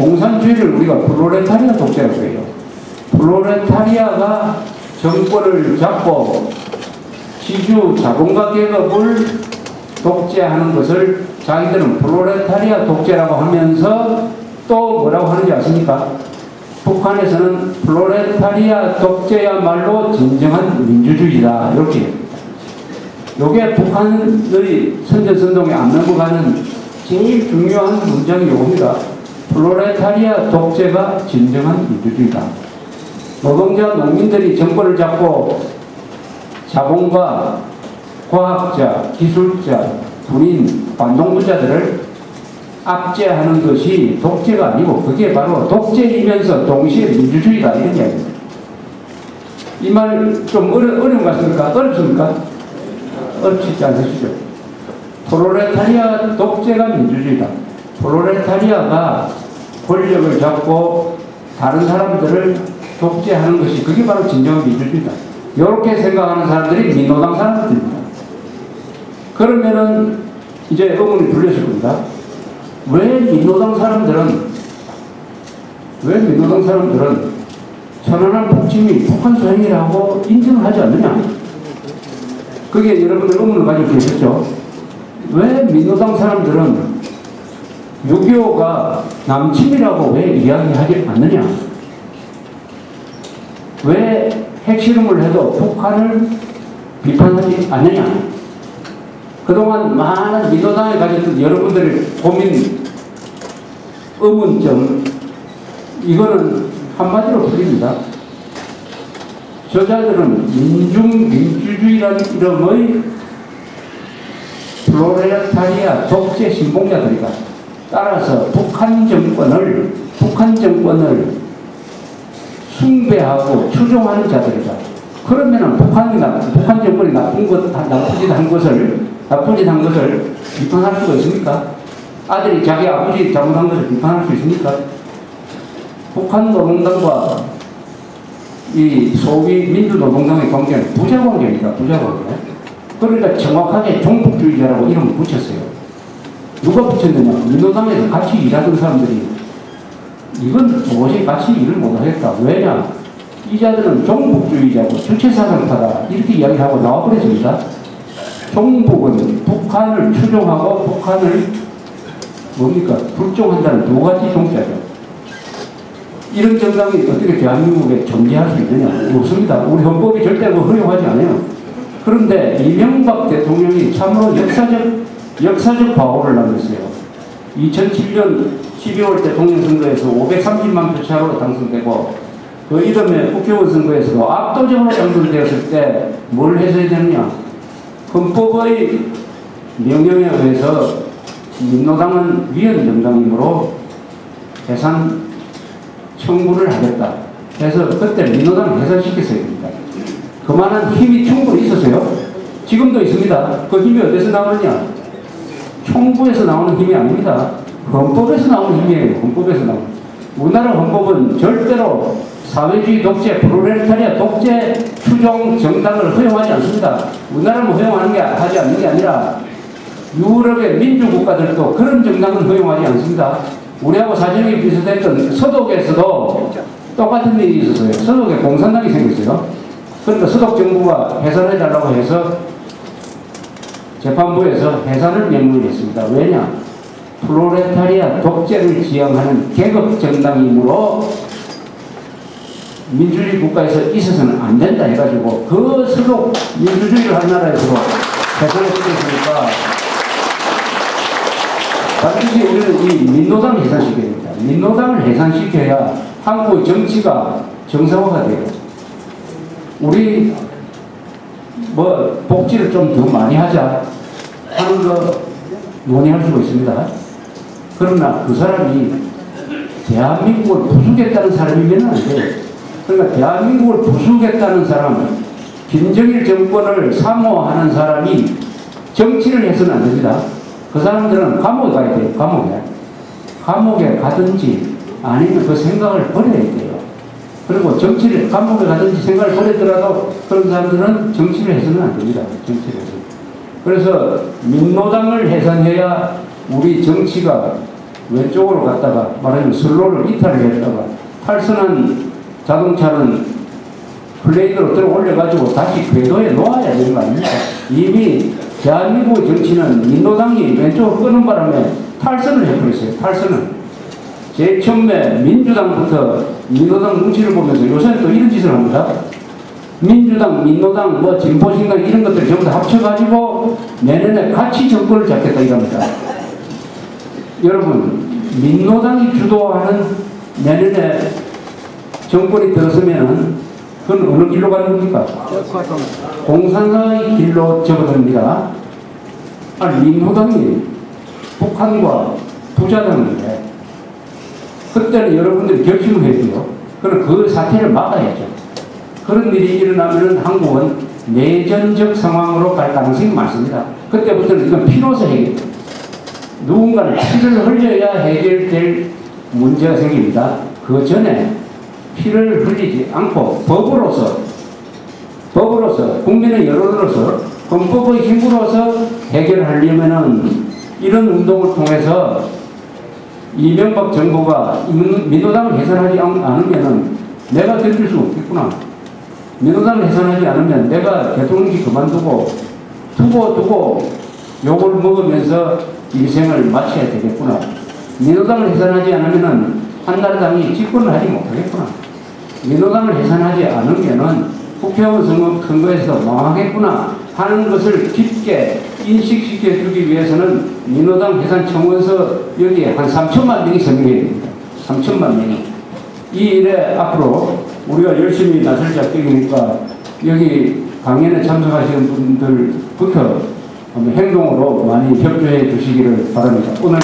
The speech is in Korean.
공산주의를 우리가 프롤레타리아 독재라고 해요. 프롤레타리아가 정권을 잡고 시주 자본가 계급을 독재하는 것을 자기들은 프롤레타리아 독재라고 하면서 또 뭐라고 하는지 아십니까? 북한에서는 프롤레타리아 독재야말로 진정한 민주주의다, 이렇게. 요게 북한의 선전선동에 안 넘어가는 제일 중요한 문장이 요겁니다. 프롤레타리아 독재가 진정한 민주주의다. 노동자, 농민들이 정권을 잡고 자본가, 과학자, 기술자, 군인, 반동부자들을 압제하는 것이 독재가 아니고 그게 바로 독재이면서 동시에 민주주의다, 이런 이야기입니다. 이 말 좀 어려운 것 같습니까? 어렵습니까? 어렵지 않으시죠? 프롤레타리아 독재가 민주주의다. 프롤레타리아가 권력을 잡고 다른 사람들을 독재하는 것이 그게 바로 진정한 민주주의다. 이렇게 생각하는 사람들이 민노당 사람들입니다. 그러면은 이제 의문이 불렸을 겁니다. 왜 민노당 사람들은 천안함 폭침이 북한 소행이라고 인정을 하지 않느냐? 그게 여러분들 의문을 가지고 계셨죠? 왜 민노당 사람들은 6.25가 남침이라고 왜 이야기하지 않느냐? 왜 핵실험을 해도 북한을 비판하지 않느냐? 그동안 많은 민노당에 가졌던 여러분들의 고민, 의문점, 이거는 한마디로 풀립니다. 저자들은 민중민주주의라는 이름의 프롤레타리아 독재 신봉자들이다. 따라서 북한 정권을 숭배하고 추종하는 자들이다. 그러면은 북한 정권이 나쁜 짓 한 것을 비판할 수가 있습니까? 아들이 자기 아버지 잘못한 것을 비판할 수 있습니까? 북한 노동당과 이 소위 민주노동당의 관계는 부자관계입니다. 부자관계. 그러니까 정확하게 종북주의자라고 이름을 붙였어요. 누가 붙였느냐? 민노당에서 같이 일하던 사람들이 이건 도저히 같이 일을 못하겠다. 왜냐? 이 자들은 종북주의자고 주체사상파다, 이렇게 이야기하고 나와버렸습니다. 종북은 북한을 추종하고 북한을 뭡니까? 불종한다는 두 가지 종자죠. 이런 정당이 어떻게 대한민국에 존재할 수 있느냐? 없습니다. 우리 헌법이 절대 허용하지 않아요. 그런데 이명박 대통령이 참으로 역사적 과오를 남겼어요. 2007년 12월 대통령 선거에서 530만 표 차로 당선되고 그 이듬해 국회의원 선거에서도 압도적으로 당선되었을 때 뭘 해서야 되느냐? 헌법의 명령에 의해서 민노당은 위헌정당이므로 해산 청구를 하겠다. 그래서 그때 민노당을 해산시켰어야 됩니다. 그만한 힘이 충분히 있었어요. 지금도 있습니다. 그 힘이 어디서 나오느냐? 총부에서 나오는 힘이 아닙니다. 헌법에서 나오는 힘이에요. 헌법에서 나오는. 우리나라 헌법은 절대로 사회주의 독재, 프롤레타리아 독재 추종 정당을 허용하지 않습니다. 우리나라는 하지 않는 게 아니라 유럽의 민주국가들도 그런 정당은 허용하지 않습니다. 우리하고 사정이 비슷했던 서독에서도 똑같은 일이 있었어요. 서독에 공산당이 생겼어요. 그러니까 서독 정부가 해산해달라고 해서 재판부에서 해산을 명령했습니다. 왜냐? 프롤레타리아 독재를 지향하는 계급 정당이므로 민주주의 국가에서 있어서는 안 된다 해가지고 그 서독 민주주의를 한 나라에서 해산을 시켰으니까 반드시 우리는 이 민노당을 해산시켜야 됩니다. 민노당을 해산시켜야 한국의 정치가 정상화가 돼요. 우리 복지를 좀 더 많이 하자 하는 거 논의할 수가 있습니다. 그러나 그 사람이 대한민국을 부수겠다는 사람이면 안 돼요. 그러니까 대한민국을 부수겠다는 사람, 김정일 정권을 사모하는 사람이 정치를 해서는 안 됩니다. 그 사람들은 감옥에 가야 돼요. 감옥에 가든지 아니면 그 생각을 버려야 돼요. 그리고 감옥에 가든지 생각을 버리더라도 그런 사람들은 정치를 해서는 안 됩니다. 정치를 해서. 그래서 민노당을 해산해야 우리 정치가 왼쪽으로 갔다가 말하자면 선로를 이탈을 했다가 탈선한 자동차는 플레이드로 들어 올려가지고 다시 궤도에 놓아야 되는 거 아닙니까? 이미 대한민국의 정치는 민노당이 왼쪽으로 끄는 바람에 탈선을 해버렸어요. 탈선을. 제일 처음에 민주당부터 민노당 눈치를 보면서 요새는 또 이런 짓을 합니다. 민주당, 민노당, 뭐 진보신당 이런 것들 전부 다 합쳐가지고 내년에 같이 정권을 잡겠다 이럽니다. 여러분, 민노당이 주도하는 내년에 정권이 들어서면은 그건 어느 길로 가는 겁니까? 공산당의 길로 접어듭니다. 아니, 민노당이 북한과 부자당인데 그때는 여러분들이 결심을 해야 돼요. 그럼 그 사태를 막아야죠. 그런 일이 일어나면 한국은 내전적 상황으로 갈 가능성이 많습니다. 그때부터는 이건 피로서 해결돼요. 누군가는 피를 흘려야 해결될 문제가 생깁니다. 그 전에 피를 흘리지 않고 법으로서 국민의 여론으로서 헌법의 힘으로서 해결하려면은 이런 운동을 통해서 이명박 정부가 민노당을 해산하지 않으면은 내가 견딜 수 없겠구나. 민노당을 해산하지 않으면 내가 대통령직 그만두고 두고 욕을 먹으면서 인생을 마쳐야 되겠구나. 민노당을 해산하지 않으면은 한나라당이 집권을 하지 못하겠구나. 민노당을 해산하지 않으면은 국회의원 선거에서 망하겠구나 하는 것을 깊게 인식시켜주기 위해서는 민노당 해산 청원서 여기에 한 3천만 명이 서명해야 됩니다. 3천만 명이. 이 일에 앞으로 우리가 열심히 나설 작정이니까 여기 강연에 참석하시는 분들부터 행동으로 많이 협조해 주시기를 바랍니다. 오늘